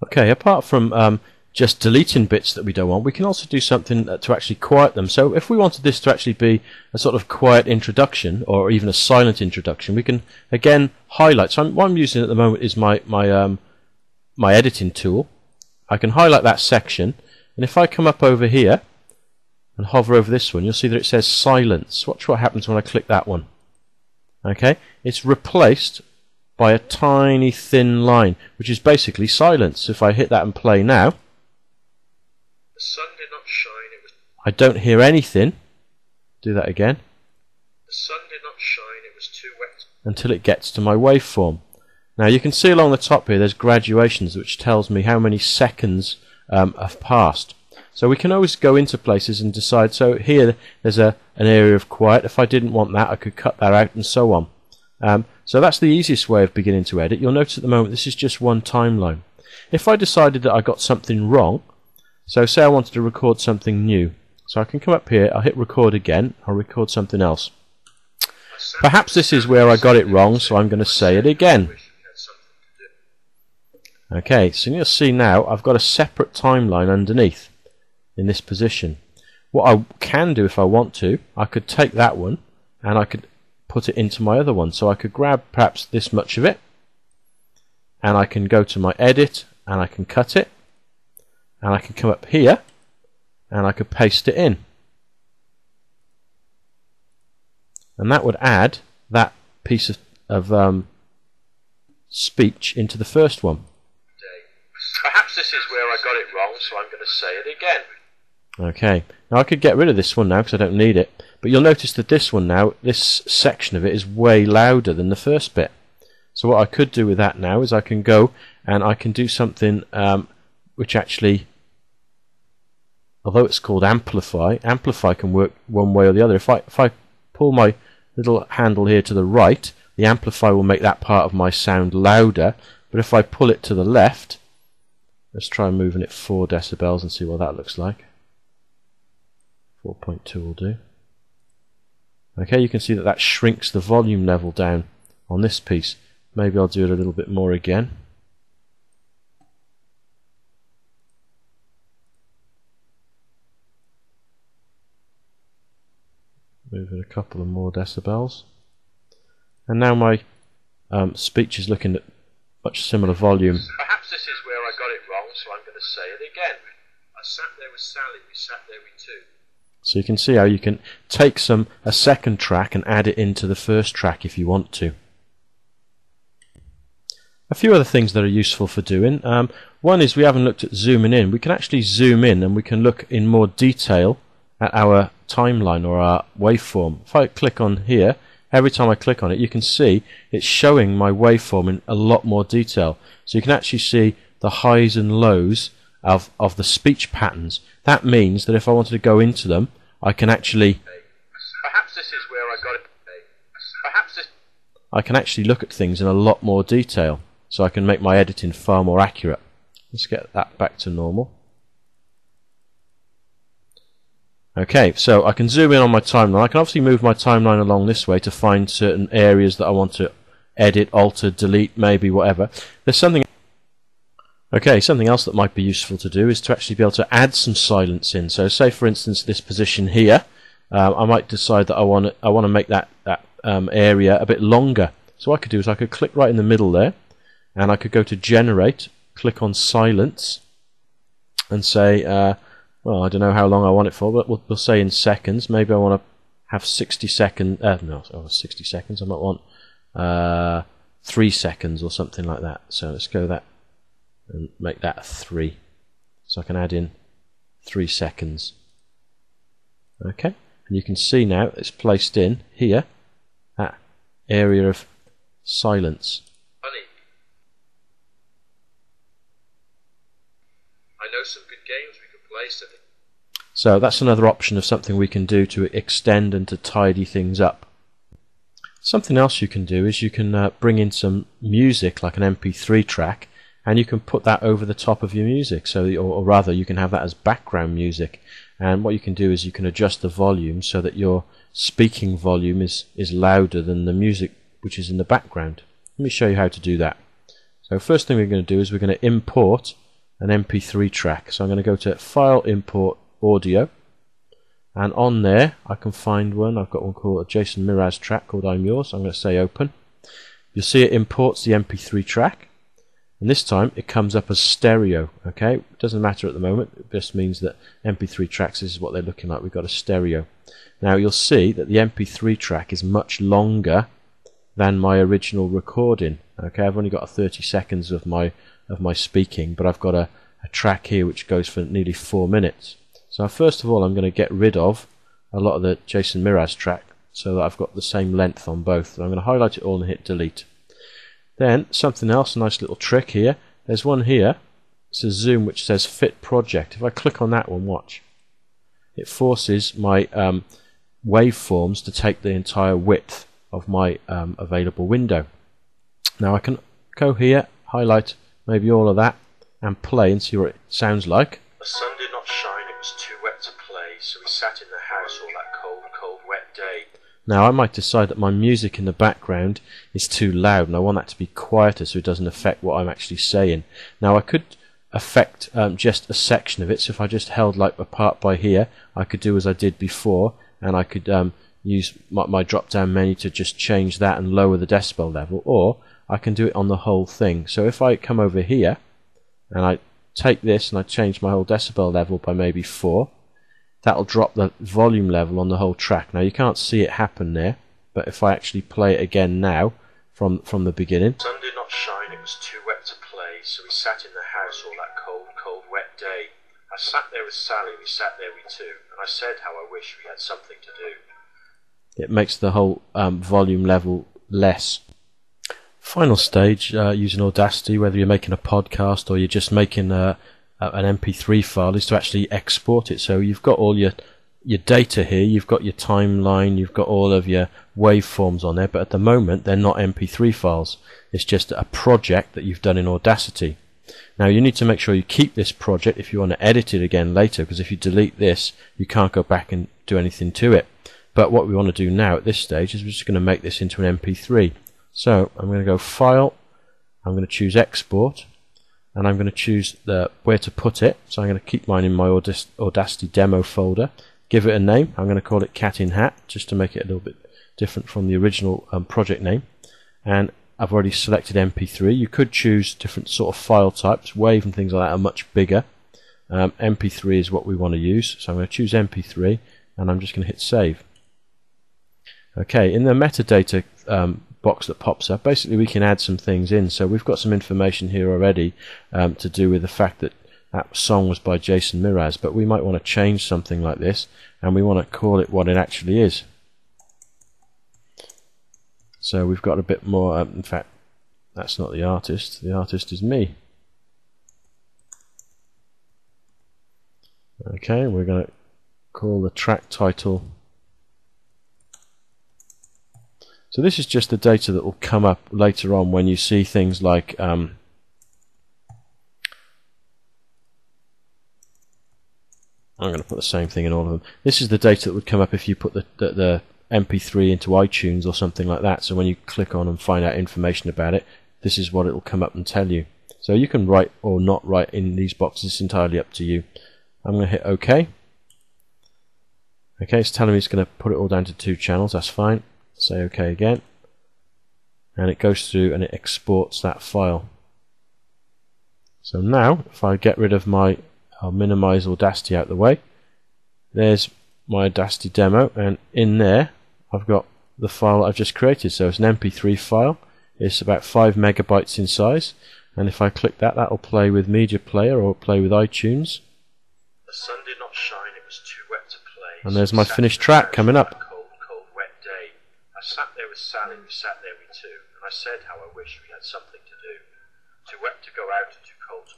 Okay, apart from just deleting bits that we don't want, we can also do something to actually quiet them. So if we wanted this to actually be a sort of quiet introduction, or even a silent introduction, we can again highlight. So what I'm using at the moment is my editing tool. I can highlight that section, and if I come up over here and hover over this one, you'll see that it says silence. Watch what happens when I click that one. Okay, it's replaced by a tiny thin line, which is basically silence. If I hit that and play now, the sun did not shine, it was... I don't hear anything. Do that again. The sun did not shine, it was too wet. Until it gets to my waveform. Now you can see along the top here there's graduations, which tells me how many seconds have passed. So we can always go into places and decide. So here there's an area of quiet. If I didn't want that, I could cut that out, and so on. So that's the easiest way of beginning to edit. You'll notice at the moment this is just one timeline. If I decided that I got something wrong, so say I wanted to record something new, so I can come up here, I'll hit record again, I'll record something else. Perhaps this is where I got it wrong, so I'm going to say it again. Okay, so you'll see now I've got a separate timeline underneath in this position. What I can do if I want to, I could take that one and I could put it into my other one. So I could grab perhaps this much of it, and I can go to my edit and I can cut it, and I can come up here and I could paste it in, and that would add that piece of speech into the first one. Perhaps this is where I got it wrong, so I'm going to say it again. Okay, now I could get rid of this one now because I don't need it, but you'll notice that this one now, this section of it is way louder than the first bit. So what I could do with that now is I can go and I can do something which actually, although it's called Amplify, Amplify can work one way or the other. If I pull my little handle here to the right, the Amplify will make that part of my sound louder, but if I pull it to the left, let's try moving it 4 decibels and see what that looks like. 4.2 will do. Okay, you can see that that shrinks the volume level down on this piece. Maybe I'll do it a little bit more again. Move it a couple of more decibels. And now my speech is looking at much similar volume. Perhaps this is where I got it wrong, so I'm going to say it again. I sat there with Sally, we sat there with two. So you can see how you can take a second track and add it into the first track if you want to. A few other things that are useful for doing. One is we haven't looked at zooming in. We can actually zoom in and we can look in more detail at our timeline or our waveform. If I click on here, every time I click on it, you can see it's showing my waveform in a lot more detail. So you can actually see the highs and lows of the speech patterns. That means that if I wanted to go into them, I can actually... Perhaps this is where I got it. Perhaps this... I can actually look at things in a lot more detail, so I can make my editing far more accurate. Let's get that back to normal. Okay, so I can zoom in on my timeline. I can obviously move my timeline along this way to find certain areas that I want to edit, alter, delete, maybe whatever. There's something... Okay, something else that might be useful to do is to actually be able to add some silence in. So say for instance this position here, I might decide that I want to make that area a bit longer. So what I could do is I could click right in the middle there, and I could go to generate, click on silence, and say, well, I don't know how long I want it for, but we'll say in seconds. Maybe I want to have 60 seconds. No, 60 seconds. I might want 3 seconds or something like that. So let's go that and make that 3. So I can add in 3 seconds. Okay, and you can see now it's placed in here, that area of silence. Funny. I know some good games we could play. So that's another option of something we can do to extend and to tidy things up. Something else you can do is you can bring in some music, like an MP3 track, and you can put that over the top of your music. So, or rather, you can have that as background music. And what you can do is you can adjust the volume so that your speaking volume is louder than the music which is in the background. Let me show you how to do that. So first thing we're going to do is we're going to import an MP3 track. So I'm going to go to File, Import, Audio, and on there I can find one. I've got one called a Jason Mraz track called I'm Yours. I'm going to say Open. You'll see it imports the MP3 track, and this time it comes up as stereo. Okay, it doesn't matter at the moment, it just means that MP3 tracks, this is what they're looking like. We've got a stereo. Now you'll see that the MP3 track is much longer than my original recording. Okay, I've only got 30 seconds of my speaking, but I've got a track here which goes for nearly 4 minutes. So first of all I'm going to get rid of a lot of the Jason Mraz track so that I've got the same length on both. I'm going to highlight it all and hit delete. Then something else, a nice little trick here. There's one here, it's a zoom which says fit project. If I click on that one, watch. It forces my waveforms to take the entire width of my available window. Now I can go here, highlight maybe all of that, and play and see what it sounds like. The sun did not shine, it was too wet to play, so we sat in the house all that cold, cold, wet day. Now I might decide that my music in the background is too loud and I want that to be quieter so it doesn't affect what I'm actually saying. Now I could affect just a section of it, so if I just held like a part by here, I could do as I did before, and I could use my drop down menu to just change that and lower the decibel level, or I can do it on the whole thing. So if I come over here and I take this and I change my whole decibel level by maybe 4, that'll drop the volume level on the whole track. Now you can't see it happen there, but if I actually play it again now from the beginning. The sun did not shine, it was too wet to play, so we sat in the house all that cold, cold, wet day. I sat there with Sally, we sat there we two, and I said how I wish we had something to do. It makes the whole volume level less. Final stage using Audacity, whether you're making a podcast or you're just making an MP3 file, is to actually export it. So you've got all your data here, you've got your timeline, you've got all of your waveforms on there, but at the moment they're not MP3 files. It's just a project that you've done in Audacity. Now you need to make sure you keep this project if you want to edit it again later, because if you delete this you can't go back and do anything to it. But what we want to do now at this stage is we're just going to make this into an MP3. So I'm going to go File, I'm going to choose Export, and I'm going to choose where to put it. So I'm going to keep mine in my Audacity demo folder, give it a name. I'm going to call it Cat in Hat, just to make it a little bit different from the original project name. And I've already selected MP3. You could choose different sort of file types. WAV and things like that are much bigger. MP3 is what we want to use, so I'm going to choose MP3 and I'm just going to hit save. Okay, in the metadata box that pops up, basically we can add some things in. So we've got some information here already to do with the fact that that song was by Jason Mraz, but we might want to change something like this and we want to call it what it actually is. So we've got a bit more, in fact that's not the artist is me. Okay, we're going to call the track title. So this is just the data that will come up later on when you see things like I'm going to put the same thing in all of them. This is the data that would come up if you put the MP3 into iTunes or something like that. So when you click on and find out information about it, this is what it will come up and tell you. So you can write or not write in these boxes, it's entirely up to you. I'm going to hit OK. Okay, it's telling me it's going to put it all down to 2 channels, that's fine. Say OK again. And it goes through and it exports that file. So now, if I get rid of I'll minimize Audacity out of the way. There's my Audacity demo, and in there I've got the file I've just created. So it's an MP3 file. It's about 5 megabytes in size, and if I click that, that'll play with Media Player or play with iTunes. The sun did not shine, it was too wet to play. And there's my finished track coming up. Cold, cold, wet day. I sat there with Sally, we sat there we two, and I said how I wish we had something to do. Too wet to go out, too cold.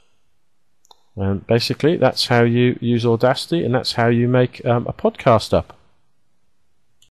And basically, that's how you use Audacity, and that's how you make a podcast up.